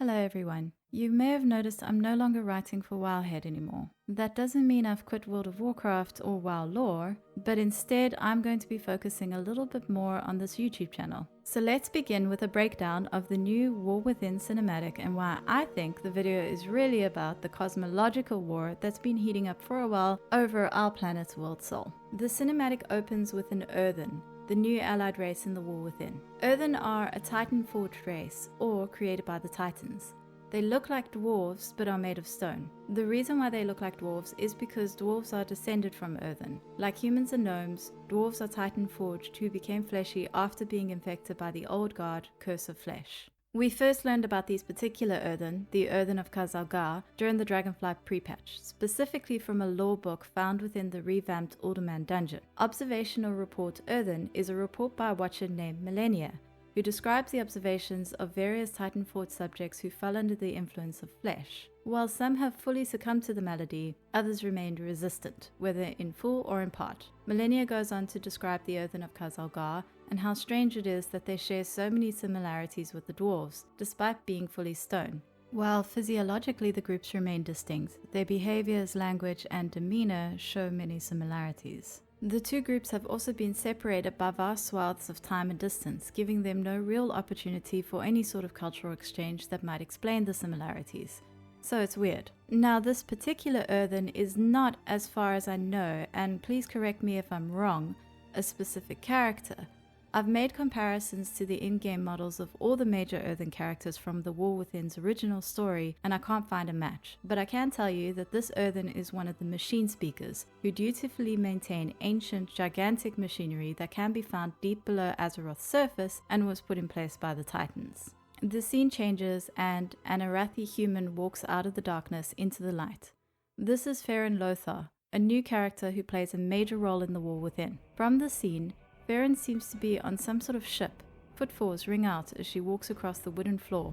Hello everyone. You may have noticed I'm no longer writing for Wowhead anymore. That doesn't mean I've quit World of Warcraft or WoW lore, but instead I'm going to be focusing a little bit more on this YouTube channel. So let's begin with a breakdown of the new War Within cinematic and why I think the video is really about the cosmological war that's been heating up for a while over our planet's world soul. The cinematic opens with an earthen, the new allied race in the War Within. Earthen are a Titan-forged race, or created by the Titans. They look like dwarves, but are made of stone. The reason why they look like dwarves is because dwarves are descended from earthen. Like humans and gnomes, dwarves are Titan-forged who became fleshy after being infected by the old god, Curse of Flesh. We first learned about these particular earthen, the Earthen of Khazalgar, during the Dragonflight pre-patch, specifically from a lore book found within the revamped Alderman dungeon. Observational Report Earthen is a report by a watcher named Millennia, who describes the observations of various Titanforged subjects who fell under the influence of flesh. While some have fully succumbed to the malady, others remained resistant, whether in full or in part. Millennia goes on to describe the Earthen of Khazalgar and how strange it is that they share so many similarities with the dwarves, despite being fully stone. While physiologically the groups remain distinct, their behaviors, language, and demeanor show many similarities. The two groups have also been separated by vast swaths of time and distance, giving them no real opportunity for any sort of cultural exchange that might explain the similarities. So it's weird. Now this particular earthen is not, as far as I know, and please correct me if I'm wrong, a specific character. I've made comparisons to the in-game models of all the major earthen characters from the War Within's original story, and I can't find a match. But I can tell you that this earthen is one of the machine speakers, who dutifully maintain ancient, gigantic machinery that can be found deep below Azeroth's surface and was put in place by the Titans. The scene changes and an Arathi human walks out of the darkness into the light. This is Faerin Lothar, a new character who plays a major role in the War Within. From the scene, Faerin seems to be on some sort of ship. Footfalls ring out as she walks across the wooden floor.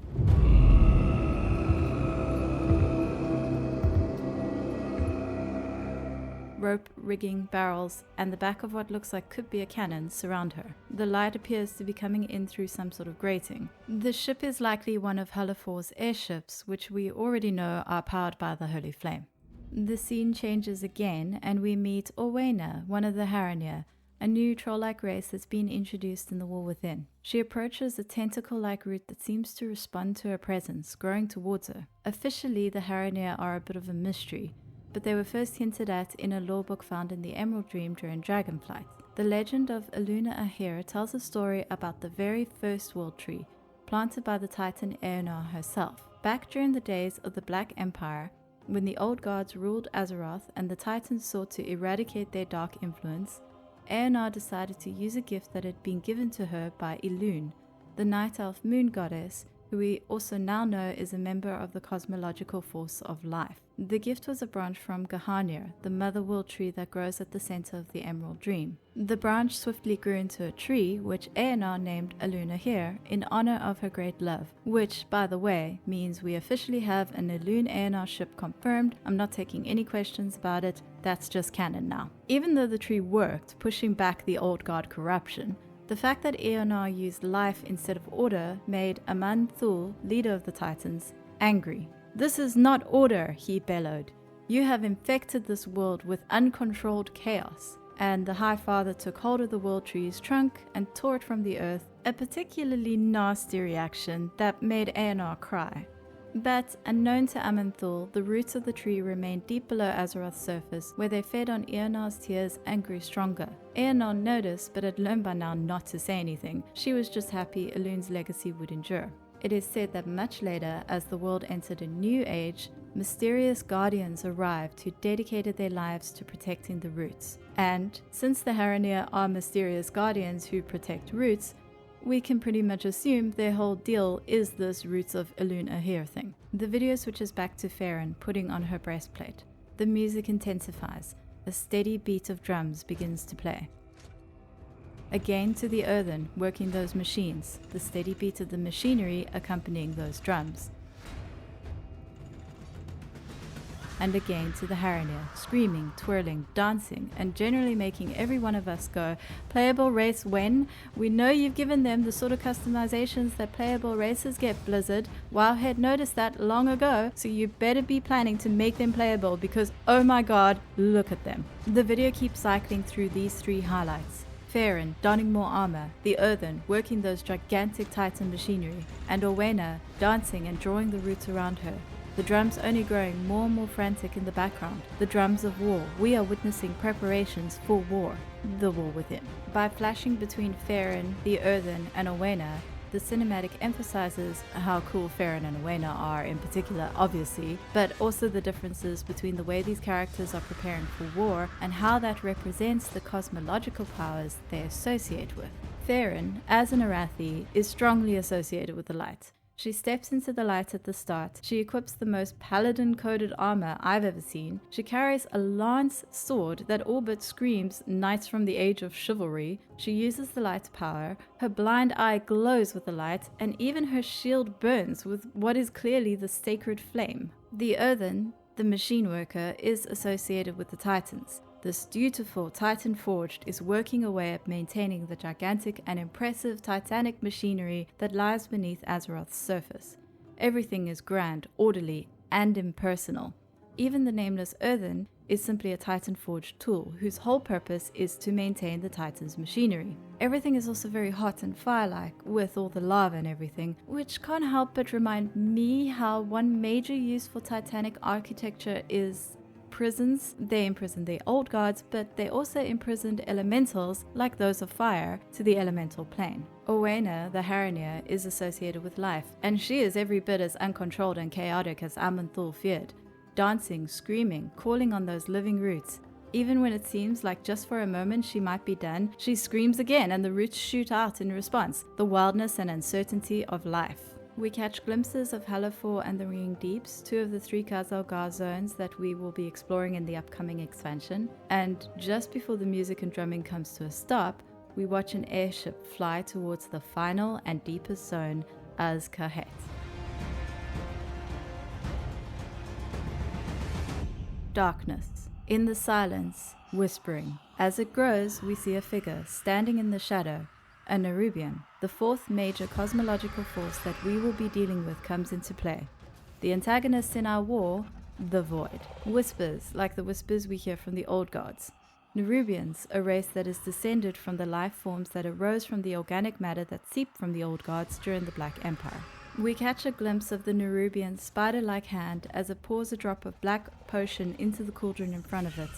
Rope, rigging, barrels, and the back of what looks like could be a cannon surround her. The light appears to be coming in through some sort of grating. The ship is likely one of Harronir's airships, which we already know are powered by the Holy Flame. The scene changes again, and we meet Orwena, one of the Harronir, a new troll-like race that's been introduced in the War Within. She approaches a tentacle-like root that seems to respond to her presence, growing towards her. Officially, the Harronir are a bit of a mystery, but they were first hinted at in a lore book found in the Emerald Dream during Dragonflight. The legend of Eluna Ahir tells a story about the very first world tree, planted by the Titan Harronir herself. Back during the days of the Black Empire, when the old gods ruled Azeroth and the Titans sought to eradicate their dark influence, Harronir decided to use a gift that had been given to her by Elune, the night elf moon goddess, who we also now know is a member of the cosmological force of life. The gift was a branch from Harronir, the mother world tree that grows at the center of the Emerald Dream. The branch swiftly grew into a tree, which Harronir named Eluna Ahir in honor of her great love, which, by the way, means we officially have an Elune Harronir ship confirmed. I'm not taking any questions about it, that's just canon now. Even though the tree worked, pushing back the old god corruption, the fact that Harronir used life instead of order made Aman Thul, leader of the Titans, angry. "This is not order," he bellowed. "You have infected this world with uncontrolled chaos." And the High Father took hold of the world tree's trunk and tore it from the earth, a particularly nasty reaction that made Harronir cry. But, unknown to Amanthul, the roots of the tree remained deep below Azeroth's surface, where they fed on Harronir's tears and grew stronger. Harronir noticed, but had learned by now not to say anything. She was just happy Elune's legacy would endure. It is said that much later, as the world entered a new age, mysterious guardians arrived who dedicated their lives to protecting the roots. And, since the Harronir are mysterious guardians who protect roots, we can pretty much assume their whole deal is this Roots of Elune Ahir thing. The video switches back to Faerin putting on her breastplate. The music intensifies. A steady beat of drums begins to play. Again to the earthen working those machines, the steady beat of the machinery accompanying those drums. and again to the Harronir, screaming, twirling, dancing, and generally making every one of us go, playable race when? We know you've given them the sort of customizations that playable races get, Blizzard. Wowhead noticed that long ago, so you better be planning to make them playable because oh my god, look at them. The video keeps cycling through these three highlights. Faerin donning more armor, the earthen working those gigantic titan machinery, and Orwena dancing and drawing the roots around her. The drums only growing more and more frantic in the background. The drums of war. We are witnessing preparations for war. The war within. By flashing between Faerin, the earthen, and Orwena, the cinematic emphasizes how cool Faerin and Orwena are in particular, obviously, but also the differences between the way these characters are preparing for war and how that represents the cosmological powers they associate with. Faerin, as an Arathi, is strongly associated with the light. She steps into the light at the start. She equips the most paladin-coded armor I've ever seen. She carries a lance sword that all but screams knights from the age of chivalry. She uses the light power. Her blind eye glows with the light, and even her shield burns with what is clearly the sacred flame. The earthen, the machine worker, is associated with the Titans. This dutiful Titan Forged is working away at maintaining the gigantic and impressive titanic machinery that lies beneath Azeroth's surface. Everything is grand, orderly, and impersonal. Even the nameless earthen is simply a Titan Forged tool whose whole purpose is to maintain the Titan's machinery. Everything is also very hot and fire-like, with all the lava and everything, which can't help but remind me how one major use for Titanic architecture is prisons. They imprisoned the old gods, but they also imprisoned elementals, like those of fire, to the elemental plane. Orwena, the Harronir, is associated with life, and she is every bit as uncontrolled and chaotic as Aman'Thul feared. Dancing, screaming, calling on those living roots. Even when it seems like just for a moment she might be done, she screams again and the roots shoot out in response. The wildness and uncertainty of life. We catch glimpses of Halafor and the Ringing Deeps, two of the three Khazal-Gar zones that we will be exploring in the upcoming expansion. And just before the music and drumming comes to a stop, we watch an airship fly towards the final and deepest zone, Az-Kahet. Darkness. In the silence, whispering. As it grows, we see a figure standing in the shadow. A nerubian, the fourth major cosmological force that we will be dealing with, comes into play. The antagonists in our war, the Void. Whispers, like the whispers we hear from the old gods. Nerubians, a race that is descended from the life forms that arose from the organic matter that seeped from the old gods during the Black Empire. We catch a glimpse of the Nerubian's spider-like hand as it pours a drop of black potion into the cauldron in front of it,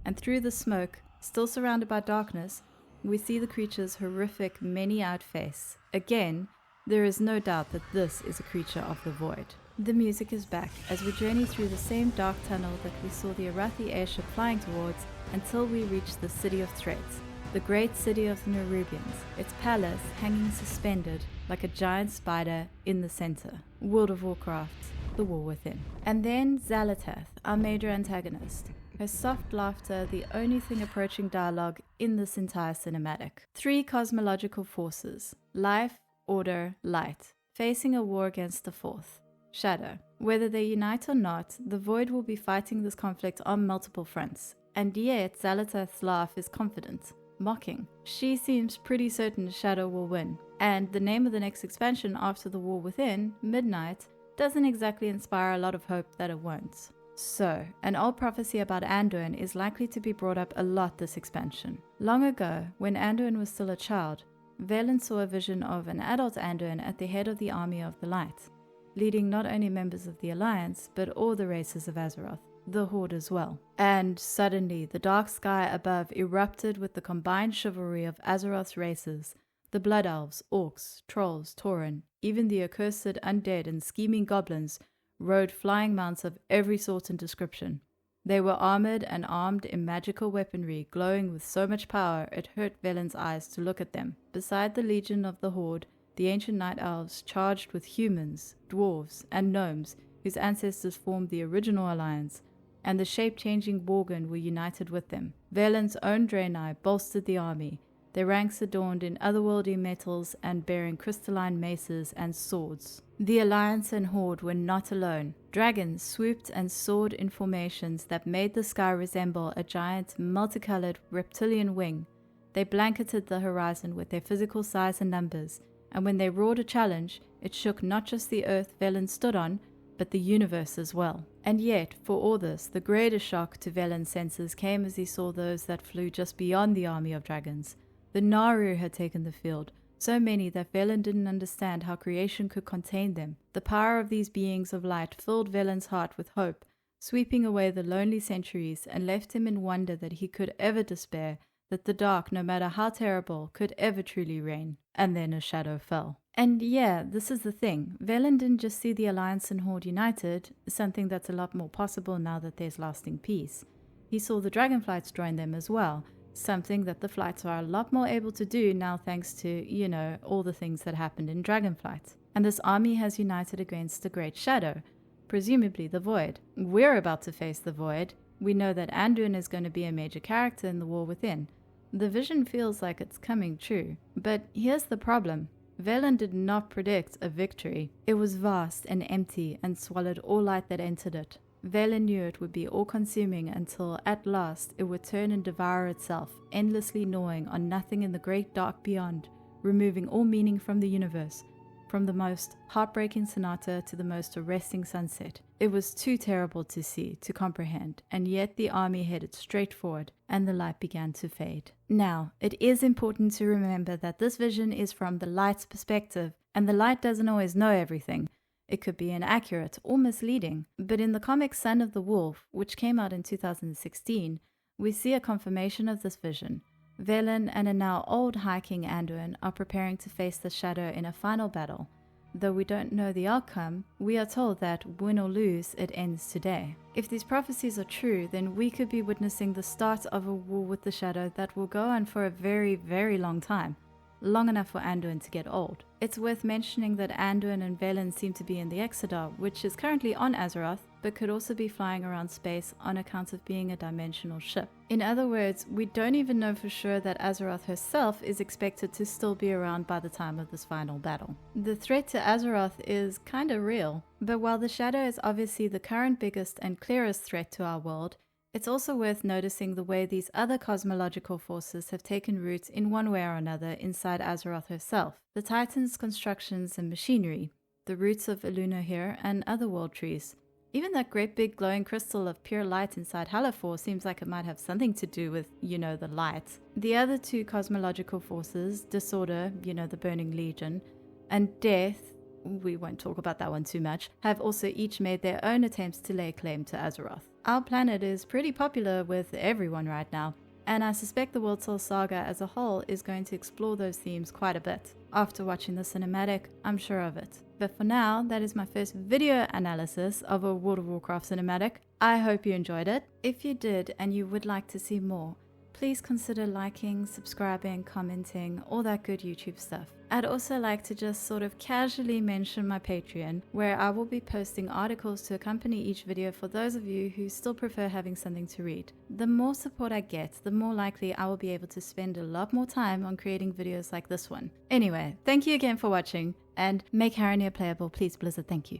and through the smoke, still surrounded by darkness, we see the creature's horrific, many-eyed face. Again, there is no doubt that this is a creature of the Void. The music is back as we journey through the same dark tunnel that we saw the Arathi airship flying towards until we reach the City of Threads, the great city of the Nerubians, its palace hanging suspended like a giant spider in the center. World of Warcraft, the war within. And then Xal'atath, our major antagonist. Her soft laughter, the only thing approaching dialogue in this entire cinematic. Three cosmological forces, life, order, light, facing a war against the fourth, shadow. Whether they unite or not, the Void will be fighting this conflict on multiple fronts. And yet, Xal'atath's laugh is confident, mocking. She seems pretty certain Shadow will win. And the name of the next expansion after the war within, Midnight, doesn't exactly inspire a lot of hope that it won't. So, an old prophecy about Anduin is likely to be brought up a lot this expansion. Long ago, when Anduin was still a child, Velen saw a vision of an adult Anduin at the head of the Army of the Light, leading not only members of the Alliance, but all the races of Azeroth, the Horde as well. And suddenly, the dark sky above erupted with the combined chivalry of Azeroth's races, the Blood Elves, Orcs, Trolls, Tauren, even the accursed undead and scheming goblins, rode flying mounts of every sort and description. They were armored and armed in magical weaponry, glowing with so much power it hurt Velen's eyes to look at them. Beside the legion of the Horde, the ancient night elves charged with humans, dwarves, and gnomes whose ancestors formed the original alliance, and the shape-changing Worgen were united with them. Velen's own Draenei bolstered the army. their ranks adorned in otherworldly metals and bearing crystalline maces and swords. The Alliance and Horde were not alone. Dragons swooped and soared in formations that made the sky resemble a giant multicolored reptilian wing. They blanketed the horizon with their physical size and numbers, and when they roared a challenge, it shook not just the earth Velen stood on, but the universe as well. And yet, for all this, the greatest shock to Velen's senses came as he saw those that flew just beyond the army of dragons. The Naru had taken the field, so many that Velen didn't understand how creation could contain them. The power of these beings of light filled Velen's heart with hope, sweeping away the lonely centuries, and left him in wonder that he could ever despair, that the dark, no matter how terrible, could ever truly reign. And then a shadow fell. And yeah, this is the thing. Velen didn't just see the Alliance and Horde united, something that's a lot more possible now that there's lasting peace. He saw the dragonflights join them as well, something that the flights are a lot more able to do now thanks to, all the things that happened in Dragonflight. And this army has united against the Great Shadow, presumably the Void. We're about to face the Void. We know that Anduin is going to be a major character in the War Within. The vision feels like it's coming true. But here's the problem. Velen did not predict a victory. It was vast and empty and swallowed all light that entered it. Velen knew it would be all-consuming until, at last, it would turn and devour itself, endlessly gnawing on nothing in the great dark beyond, removing all meaning from the universe, from the most heartbreaking sonata to the most arresting sunset. It was too terrible to see, to comprehend, and yet the army headed straight forward, and the light began to fade. Now, it is important to remember that this vision is from the light's perspective, and the light doesn't always know everything. It could be inaccurate or misleading, but in the comic Son of the Wolf, which came out in 2016, we see a confirmation of this vision. Velen and a now old High King Anduin are preparing to face the Shadow in a final battle. Though we don't know the outcome, we are told that, win or lose, it ends today. If these prophecies are true, then we could be witnessing the start of a war with the Shadow that will go on for a very, very long time. Long enough for Anduin to get old. It's worth mentioning that Anduin and Velen seem to be in the Exodar, which is currently on Azeroth, but could also be flying around space on account of being a dimensional ship. In other words, we don't even know for sure that Azeroth herself is expected to still be around by the time of this final battle. The threat to Azeroth is kinda real, but while the Shadow is obviously the current biggest and clearest threat to our world, it's also worth noticing the way these other cosmological forces have taken root in one way or another inside Azeroth herself. The Titans' constructions and machinery, the roots of Harronir and other world trees. Even that great big glowing crystal of pure light inside Halafor seems like it might have something to do with, the light. The other two cosmological forces, Disorder, the Burning Legion, and Death, we won't talk about that one too much, have also each made their own attempts to lay claim to Azeroth. Our planet is pretty popular with everyone right now, and I suspect the World Soul Saga as a whole is going to explore those themes quite a bit. After watching the cinematic, I'm sure of it. But for now, that is my first video analysis of a World of Warcraft cinematic. I hope you enjoyed it. If you did and you would like to see more, please consider liking, subscribing, commenting, all that good YouTube stuff. I'd also like to just sort of casually mention my Patreon, where I will be posting articles to accompany each video for those of you who still prefer having something to read. The more support I get, the more likely I will be able to spend a lot more time on creating videos like this one. Anyway, thank you again for watching, and make Harronir playable, please Blizzard, thank you.